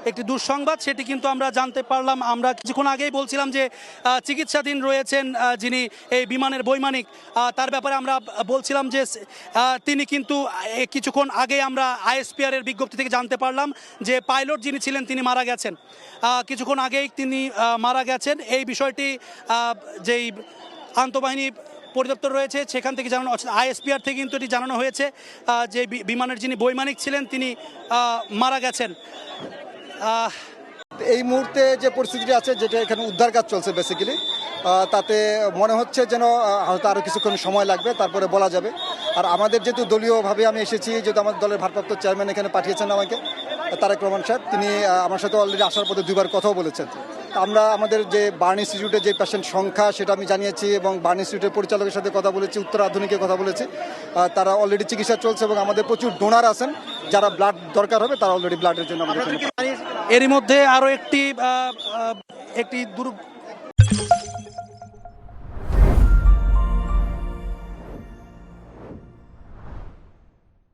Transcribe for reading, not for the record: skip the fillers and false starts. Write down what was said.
একটি দুঃসংবাদ, সেটি কিন্তু আমরা জানতে পারলাম। আমরা কিছুক্ষণ আগেই বলছিলাম যে চিকিৎসাধীন রয়েছেন যিনি এই বিমানের বৈমানিক, তার ব্যাপারে আমরা বলছিলাম যে তিনি কিন্তু কিছুক্ষণ আগে আমরা আইএসপিআর এর বিজ্ঞপ্তি থেকে জানতে পারলাম যে পাইলট যিনি ছিলেন তিনি মারা গেছেন। কিছুক্ষণ আগেই তিনি মারা গেছেন। এই বিষয়টি যেই আন্তঃবাহিনী পরিদপ্তর রয়েছে সেখান থেকে জানানো, আইএসপিআর থেকে কিন্তু এটি জানানো হয়েছে যে বিমানের যিনি বৈমানিক ছিলেন তিনি মারা গেছেন। এই মুহূর্তে যে পরিস্থিতিটি আছে, যেটা এখানে উদ্ধার কাজ চলছে বেসিক্যালি, তাতে মনে হচ্ছে যেন হয়তো আরও কিছুক্ষণ সময় লাগবে, তারপরে বলা যাবে। আর আমাদের যেহেতু দলীয়ভাবে আমি এসেছি, যেহেতু আমাদের দলের ভারপ্রাপ্ত চেয়ারম্যান এখানে পাঠিয়েছেন আমাকে, তারেক রহমান সাহেব, তিনি আমার সাথে অলরেডি আসার পথে দুবার কথাও বলেছেন। আমরা আমাদের যে বার্ন ইনস্টিটিউটের যে পেশেন্ট সংখ্যা সেটা আমি জানিয়েছি এবং বার্ন ইনস্টিটিউটের পরিচালকের সাথে কথা বলেছি, উত্তর আধুনিকের কথা বলেছি। তারা অলরেডি চিকিৎসা চলছে এবং আমাদের প্রচুর ডোনার আছেন, যারা ব্লাড দরকার হবে তারা অলরেডি ব্লাডের জন্য আমাদের। এরই মধ্যে আরও একটি